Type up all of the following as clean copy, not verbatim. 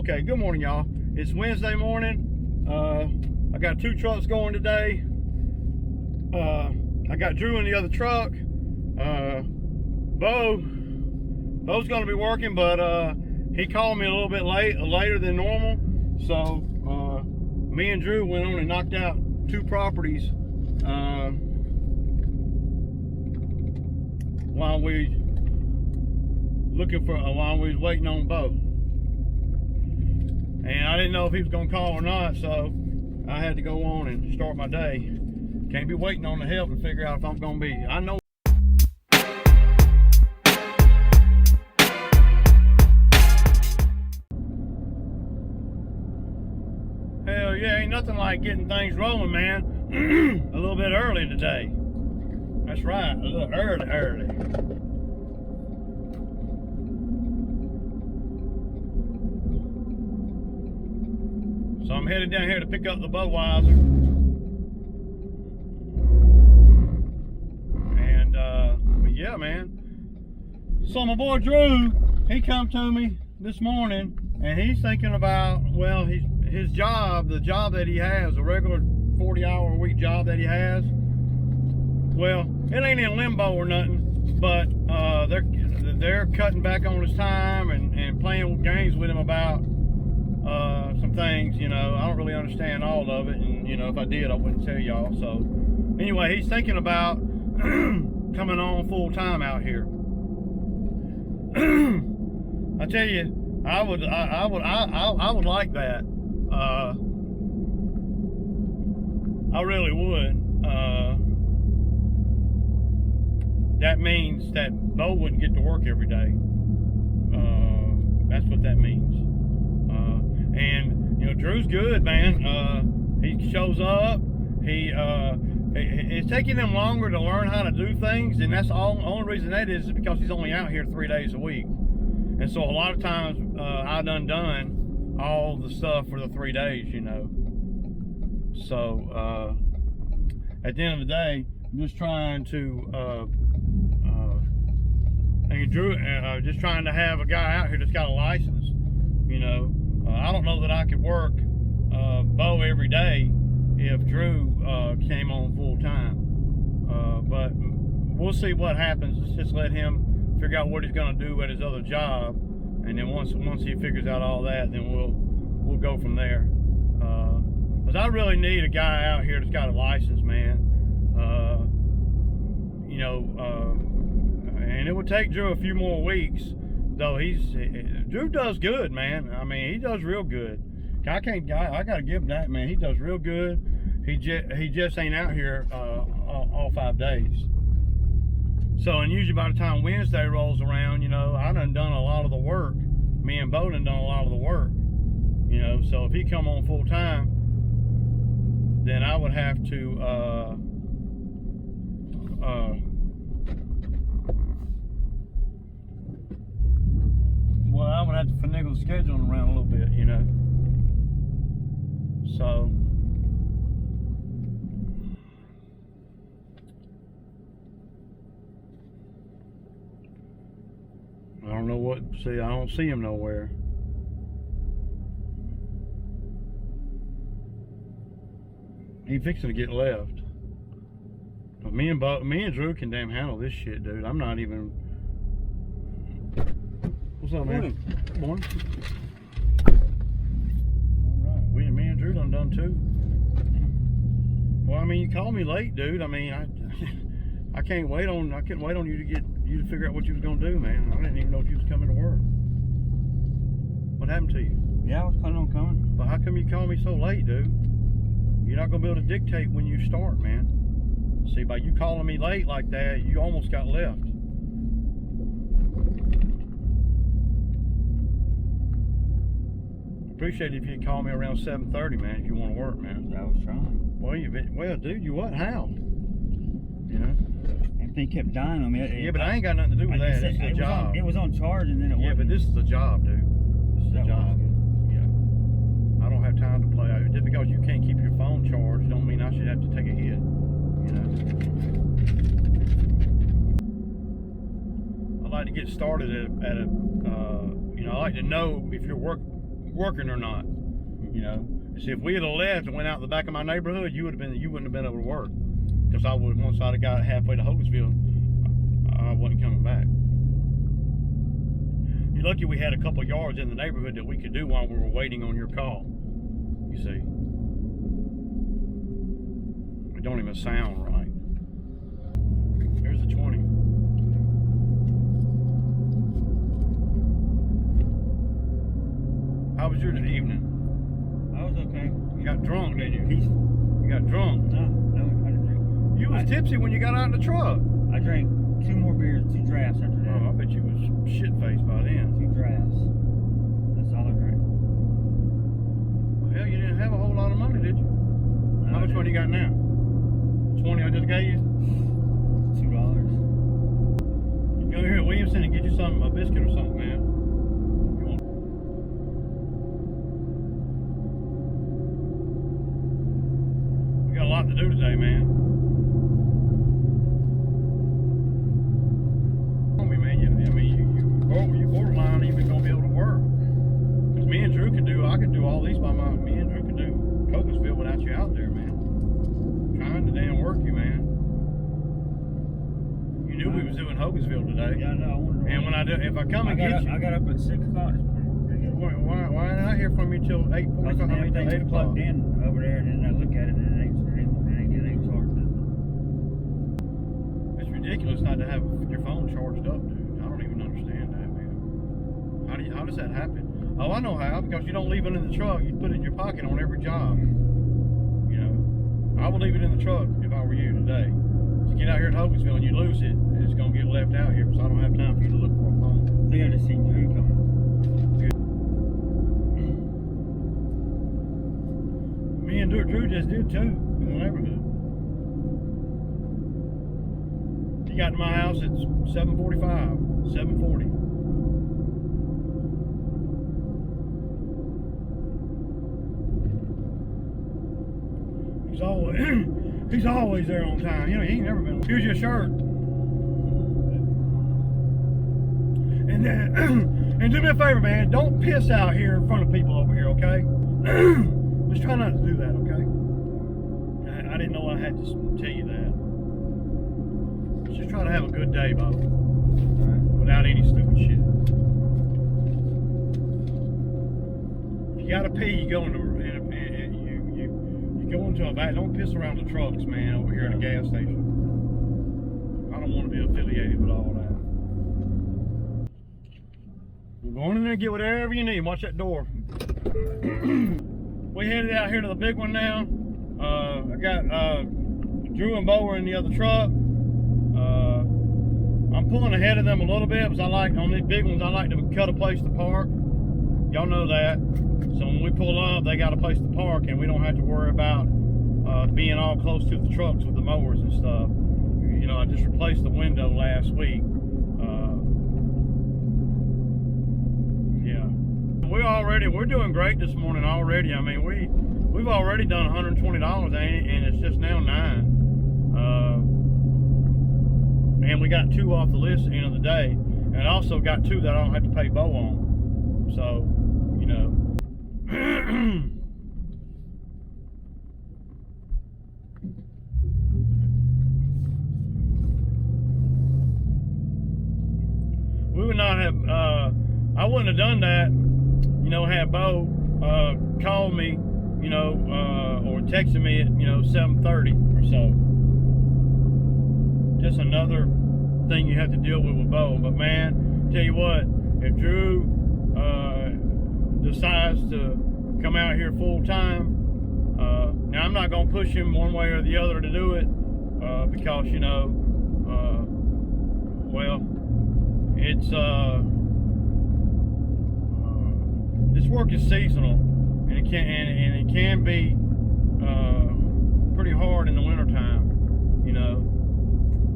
Okay, good morning, y'all. It's Wednesday morning. I got 2 trucks going today. I got Drew in the other truck. Bo's gonna be working, but he called me a little bit later than normal. So me and Drew went on and knocked out 2 properties while we was waiting on Bo. And I didn't know if he was gonna call or not, so I had to go on and start my day. Can't be waiting on the help to figure out if I'm gonna be. I know. Hell yeah, ain't nothing like getting things rolling, man. A little bit early today. That's right, a little early. So I'm headed down here to pick up the Budweiser. And but yeah, man. So my boy Drew, he come to me this morning and he's thinking about, well, his job, the job that he has, a regular 40-hour-a-week job that he has. Well, it ain't in limbo or nothing, but they're cutting back on his time and playing games with him about some things. You know, I don't really understand all of it, and you know, if I did, I wouldn't tell y'all. So anyway, he's thinking about coming on full time out here. I tell you, I would like that. I really would. That means that Bo wouldn't get to work every day. That's what that means. And you know, Drew's good, man. He shows up. It's taking him longer to learn how to do things, and that's the only reason that is because he's only out here 3 days a week. And so a lot of times I done all the stuff for the 3 days, you know. So at the end of the day, I'm just trying to Drew, just trying to have a guy out here that's got a license. You know, I don't know that I could work Bo every day if Drew came on full time. But we'll see what happens. Let's just let him figure out what he's going to do at his other job, and then once he figures out all that, then we'll go from there. Because I really need a guy out here that's got a license, man. You know, and it would take Drew a few more weeks, though. Drew does good, man. I mean, he does real good. I gotta give him that, man. He does real good. He just ain't out here all 5 days. So, and usually by the time Wednesday rolls around, you know, I done a lot of the work. Me and Bo done a lot of the work. You know, so if he come on full time, then I would have to well, I would have to finagle the scheduling around a little bit, you know. So I don't know what. See, I don't see him nowhere. He fixing to get left. But me and Drew can damn handle this shit, dude. I'm not even. What's up, man? Good morning. All right, me and Drew done too. Well, I mean, you called me late, dude. I mean, I couldn't wait on you to figure out what you was gonna do, man. I didn't even know if you was coming to work. What happened to you? Yeah, I was planning on coming. But how come you called me so late, dude? You're not gonna be able to dictate when you start, man. See, by you calling me late like that, you almost got left. Appreciate it if you'd call me around 7:30, man, if you want to work, man. I was trying. Well, dude, you what? How? You know? Everything kept dying on me. Yeah, but I ain't got nothing to do with that. This is a job. It was on charge, and then it wasn't. Yeah, but this is a job, dude. This is a job. Yeah. I don't have time to play. Just because you can't keep your phone charged don't mean I should have to take a hit. You know? I like to get started at a you know, I like to know if you're working or not. You know, see, if we had left and went out the back of my neighborhood, you wouldn't have been able to work. Because once I'd have got halfway to Hogansville, I wasn't coming back. You're lucky we had a couple yards in the neighborhood that we could do while we were waiting on your call. You see, it don't even sound right. Here's the 20. How was your evening? I was okay. You got drunk, didn't you? Peaceful. You got drunk. No, I didn't drink. You was tipsy when you got out in the truck. I drank 2 more beers, 2 drafts after that. Oh, I bet you was shit-faced by then. 2 drafts. That's all I drank. Well, hell, you didn't have a whole lot of money, did you? No, How much money you got now? 20 I just gave you? $2. You go here at Williamson and get you something, a biscuit or something, man. You want... We got a lot to do today, man. You borderline even gonna be able to work. Because me and Drew I could do all these me and Drew could do Cocosville without you out there, man. Trying to damn work you, man. You knew we was doing Hogansville today. Yeah, I know. I wanted to And when if I come and get you. I got up at 6 o'clock this morning. Why didn't I hear from you till 8:45? I mean, till 8 o'clock. Plugged in over there, and then I look at it, and it ain't charged. It's ridiculous not to have your phone charged up, dude. I don't even understand that, man. How does that happen? Oh, I know how. Because you don't leave it in the truck. You put it in your pocket on every job. You know, I would leave it in the truck if I were you today. Just get out here at Hogansville and you lose it, it's gonna get left out here because I don't have time for you to look for a phone. I think I just seen Drew coming. Me and Drew just did too in the neighborhood. He got to my house at 7:45, 7:40. He's always there on time. You know, he ain't never been. Here's your shirt. And then, and do me a favor, man. Don't piss out here in front of people over here, okay? Just try not to do that, okay? I didn't know I had to tell you that. Just try to have a good day, Bo. Without any stupid shit. If you gotta pee, you go into go into a back. Don't piss around the trucks, man, over here at a gas station. I don't want to be affiliated with all that. We're going in there and get whatever you need. Watch that door. We headed out here to the big one now. I got Drew and Bo were in the other truck. I'm pulling ahead of them a little bit because on these big ones, I like to cut a place to park. Y'all know that. So when we pull up, they got a place to park and we don't have to worry about being all close to the trucks with the mowers and stuff. You know, I just replaced the window last week. Yeah. We're doing great this morning already. I mean, we've already done $120, and it's just now 9. And we got 2 off the list at the end of the day. And I also got 2 that I don't have to pay Bo on. So, you know. We would not have, I wouldn't have done that, you know, had Bo called me, you know, or texted me at, you know, 7:30 or so. Just another thing you have to deal with Bo. But man, tell you what, if Drew decides to come out here full time, now I'm not going to push him one way or the other to do it, because, you know, well, it's this work is seasonal, and it can be pretty hard in the wintertime, you know.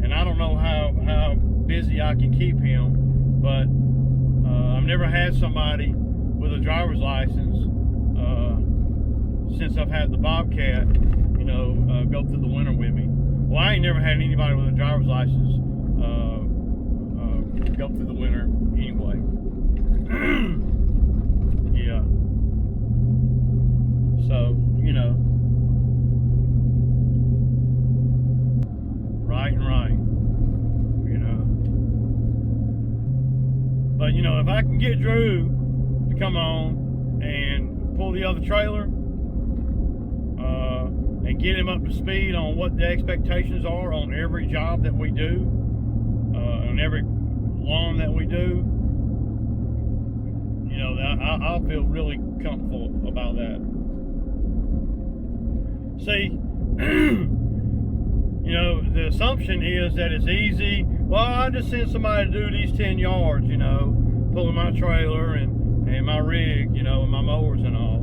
And I don't know how busy I can keep him, but I've never had somebody with a driver's license since I've had the Bobcat, you know, go through the winter with me. Well, I ain't never had anybody with a driver's license go through the winter anyway. Yeah. you know, right and right, you know. But, you know, if I can get Drew to come on and pull the other trailer, and get him up to speed on what the expectations are on every job that we do, on every lawn that we do, you know, I'll feel really comfortable about that. See, you know, the assumption is that it's easy. Well, I just send somebody to do these 10 yards, you know, pulling my trailer and my rig, you know, and my mowers and all.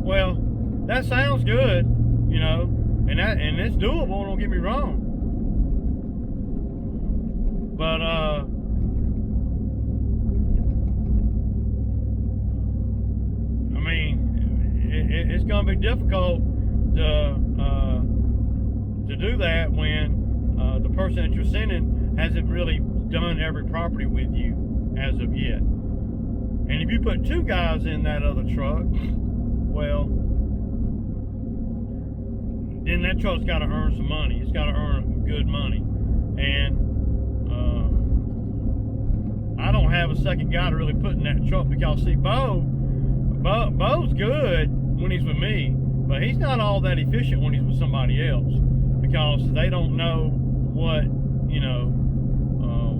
Well, that sounds good, you know, and it's doable, don't get me wrong. But I mean, it's gonna be difficult to do that when the person that you're sending hasn't really done every property with you as of yet. And if you put 2 guys in that other truck, well, then that truck's got to earn some money. It's got to earn good money. And I don't have a second guy to really put in that truck because, see, Bo's good when he's with me, but he's not all that efficient when he's with somebody else because they don't know what, you know,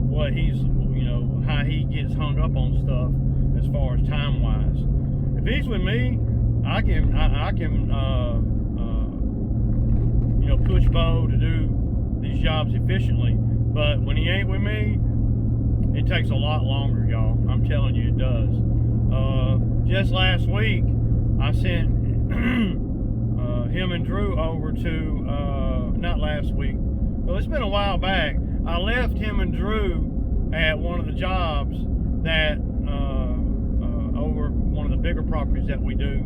what he's, you know, how he gets hung up on stuff as far as time-wise. If he's with me, I can you know, push Bo to do these jobs efficiently. But when he ain't with me, it takes a lot longer, y'all. I'm telling you, it does. Just last week, I sent him and Drew over to, not last week, well, it's been a while back. I left him and Drew at one of the jobs that, over one of the bigger properties that we do.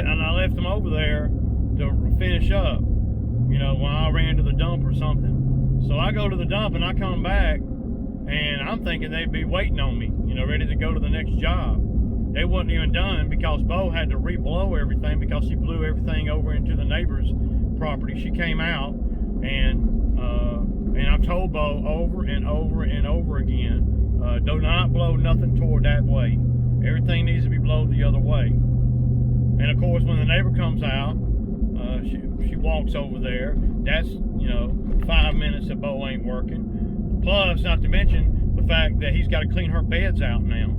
And I left them over there to finish up, you know, when I ran to the dump or something. So I go to the dump and I come back and I'm thinking they'd be waiting on me, you know, ready to go to the next job. They wasn't even done because Bo had to re-blow everything because she blew everything over into the neighbor's property. She came out and I've told Bo over and over and over again, do not blow nothing toward that way. Everything needs to be blown the other way. And of course, when the neighbor comes out, she walks over there. That's, you know, 5 minutes that Bo ain't working. Plus, not to mention the fact that he's got to clean her beds out now,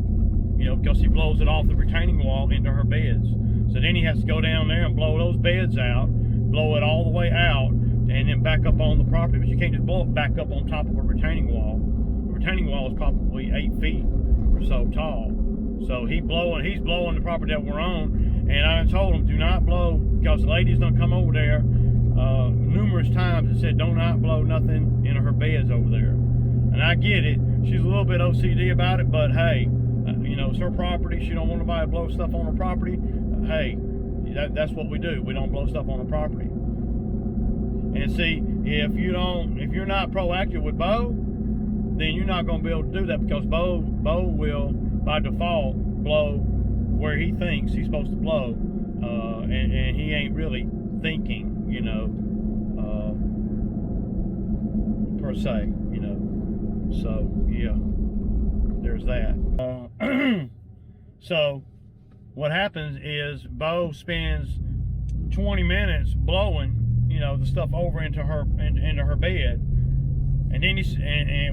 you know, because he blows it off the retaining wall into her beds. So then he has to go down there and blow those beds out, blow it all the way out, and then back up on the property. But you can't just blow it back up on top of a retaining wall. The retaining wall is probably 8 feet or so tall. So he's blowing the property that we're on. And I told him, do not blow, because the lady's done come over there numerous times and said, do not blow nothing in her beds over there. And I get it. She's a little bit OCD about it, but hey, you know, it's her property. She don't want nobody to blow stuff on her property. Hey, that's what we do. We don't blow stuff on the property. And see, if you're not proactive with Bo, then you're not going to be able to do that because Bo will, by default, blow where he thinks he's supposed to blow, and he ain't really thinking, you know, per se, you know. So yeah, there's that. So what happens is Bo spends 20 minutes blowing, you know, the stuff over into her bed, and then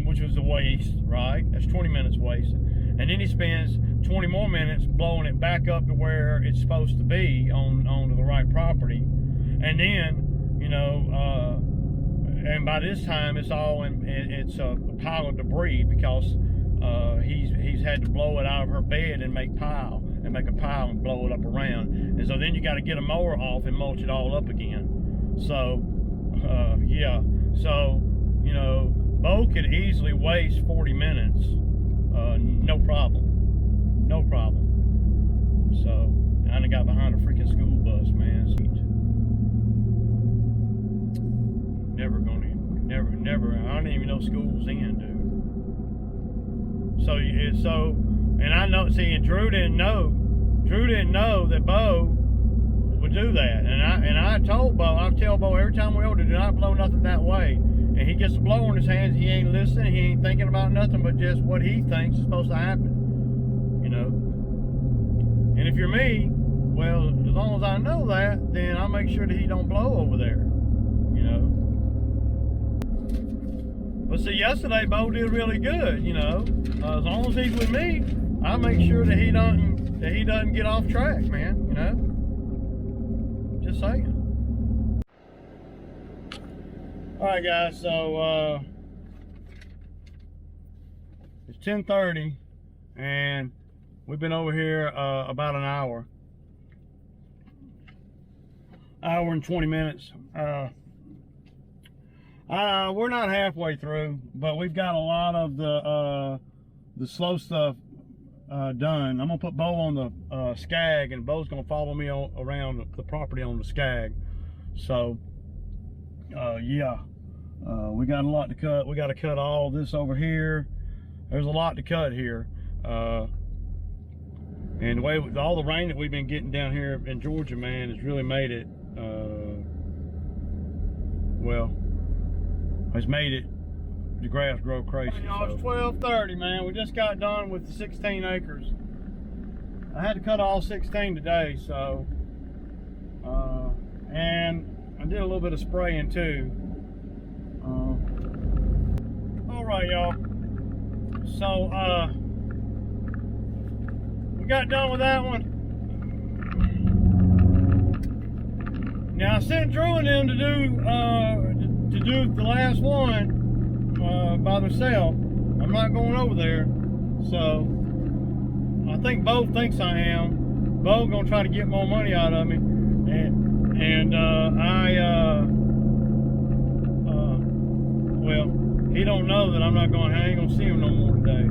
which was a waste, right? That's 20 minutes wasted. And then he spends 20 more minutes blowing it back up to where it's supposed to be onto the right property. And then, you know, and by this time it's it's a pile of debris because he's had to blow it out of her bed and make a pile and blow it up around. And so then you got to get a mower off and mulch it all up again. So, yeah. So, you know, Bo could easily waste 40 minutes. No problem. No problem. So, I done got behind a freaking school bus, man. Never gonna Never. I don't even know school was in, dude. So, and I know. See, and Drew didn't know that Bo would do that. And I told Bo, I tell Bo every time we order, do not blow nothing that way. And he gets a blower in his hands. He ain't listening. He ain't thinking about nothing but just what he thinks is supposed to happen. You know. And if you're me, well, as long as I know that, then I'll make sure that he don't blow over there. You know. But see, yesterday Bo did really good. You know, as long as he's with me, I make sure that he doesn't get off track, man. You know. Just saying. All right, guys. So it's 10:30, and we've been over here about an hour and 20 minutes. We're not halfway through, but we've got a lot of the slow stuff done. I'm gonna put Bo on the Skag, and Bo's gonna follow me around the property on the Skag. So yeah, we got a lot to cut. We got to cut all this over here. There's a lot to cut here. And the way with all the rain that we've been getting down here in Georgia, man, has really made it well, it's made it the grass grow crazy. Y'all, it's 12:30, man. We just got done with the 16 acres. I had to cut all 16 today, so and I did a little bit of spraying too. All right, y'all. So we got done with that one. Now I sent Drew and them to do the last one by themselves. I'm not going over there, so I think Bo thinks I am. Bo gonna try to get more money out of me, and well, he don't know that I'm not going. I ain't gonna see him no more today.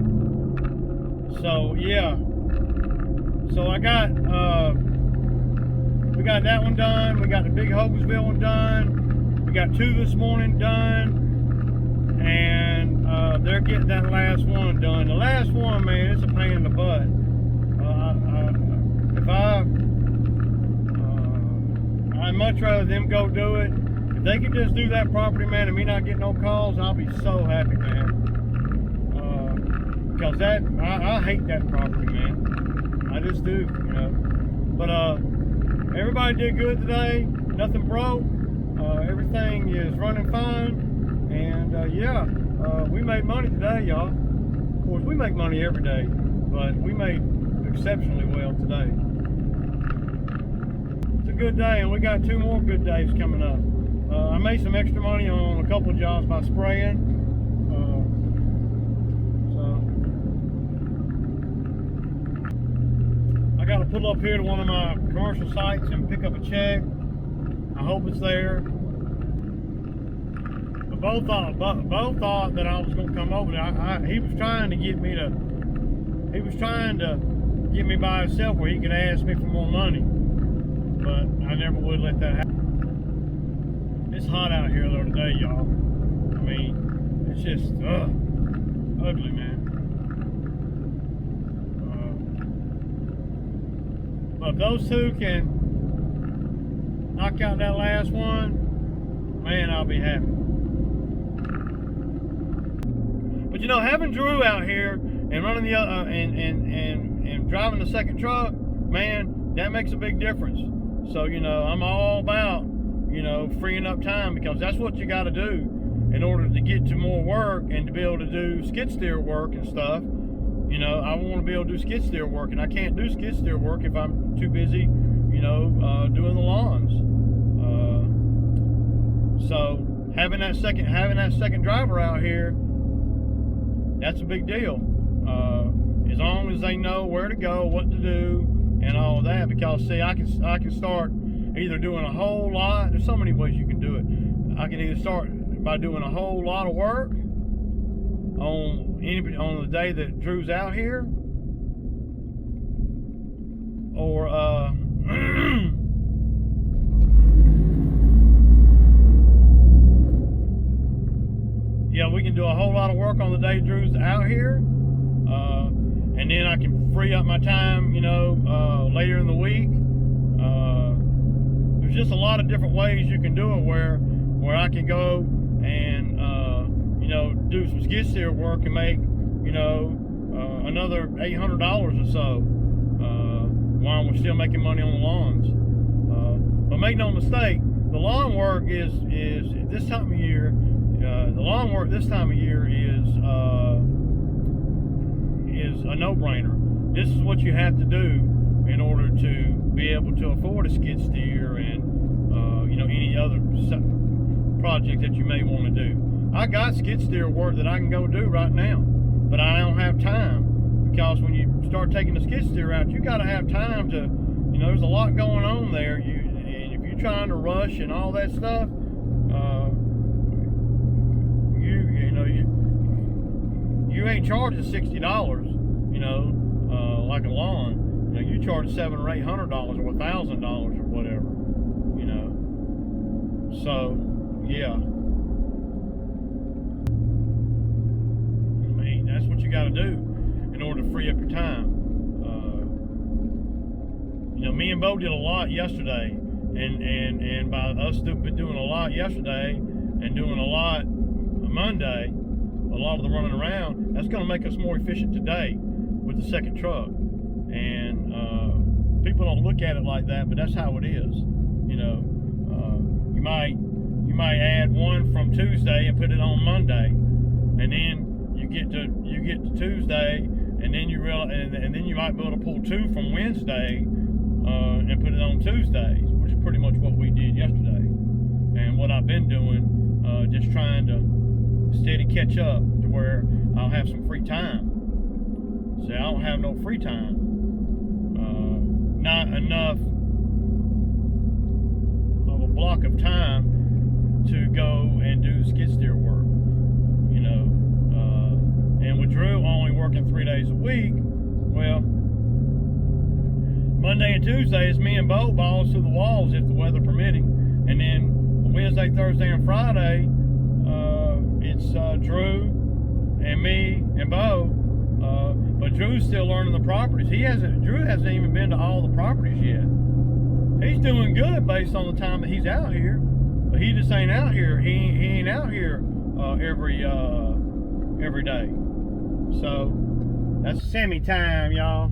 So yeah. So I got we got that one done. We got the big Hogansville one done. We got 2 this morning done, and they're getting that last one done. The last one, man, it's a pain in the butt. I'd much rather them go do it. If they could just do that property, man, and me not get no calls, I'll be so happy, man. Because I hate that property, man. I just do, you know. But everybody did good today. Nothing broke. Everything is running fine. And yeah, we made money today, y'all. Of course, we make money every day, but we made exceptionally well today. It's a good day, and we got 2 more good days coming up. I made some extra money on a couple of jobs by spraying. I got to pull up here to one of my commercial sites and pick up a check. I hope it's there. But Bo thought that I was going to come over there. He was trying to get me to. He was trying to get me by himself where he could ask me for more money. But I never would let that happen. It's hot out here though today, y'all. I mean, it's just ugly, man. But if those 2 can knock out that last one, man, I'll be happy. But you know, having Drew out here and running the and driving the second truck, man, that makes a big difference. So you know, I'm all about, you know, freeing up time, because that's what you got to do in order to get to more work and to be able to do skid steer work and stuff. You know, I want to be able to do skid steer work, and I can't do skid steer work if I'm too busy, you know, doing the lawns. So having that second driver out here, that's a big deal. As long as they know where to go, what to do, and all of that. Because see, I can start either doing a whole lot. There's so many ways you can do it. I can either start by doing a whole lot of work on the day that Drew's out here, or yeah, we can do a whole lot of work on the day Drew's out here, and then I can free up my time, you know, later in the week. There's just a lot of different ways you can do it where I can go and you know, do some skid steer work and make, you know, another $800 or so while we're still making money on the lawns. But make no mistake, the lawn work is this time of year. The lawn work this time of year is a no-brainer. This is what you have to do in order to be able to afford a skid steer and you know, any other project that you may want to do. I got skid steer work that I can go do right now, but I don't have time, because when you start taking the skid steer out, you got to have time to, you know, there's a lot going on there. And if you're trying to rush and all that stuff, you ain't charging $60, you know, like a lawn. You know, you charge $700 or $800 or $1,000 or whatever, you know. So, yeah. I mean, that's what you got to do in order to free up your time. You know, me and Bo did a lot yesterday, and by us doing a lot yesterday and doing a lot Monday, a lot of the running around, that's going to make us more efficient today with the second truck. And people don't look at it like that, but that's how it is. You know, you might add one from Tuesday and put it on Monday, and then you get to Tuesday, and then you realize, and then you might be able to pull two from Wednesday and put it on Tuesdays, which is pretty much what we did yesterday. And what I've been doing, just trying to steady catch up to where I'll have some free time. See, I don't have no free time. Not enough of a block of time to go and do skid steer work, you know. And with Drew only working 3 days a week, well, Monday and Tuesday is me and Bo balls to the walls if the weather permitting, and then Wednesday, Thursday, and Friday, it's Drew and me and Bo. But Drew's still learning the properties. Drew hasn't even been to all the properties yet. He's doing good based on the time that he's out here, but he just ain't out here. He ain't out here every day. So that's semi time, y'all.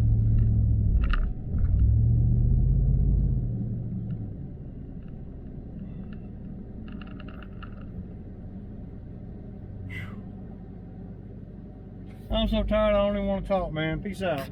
I'm so tired, I don't even want to talk, man. Peace out.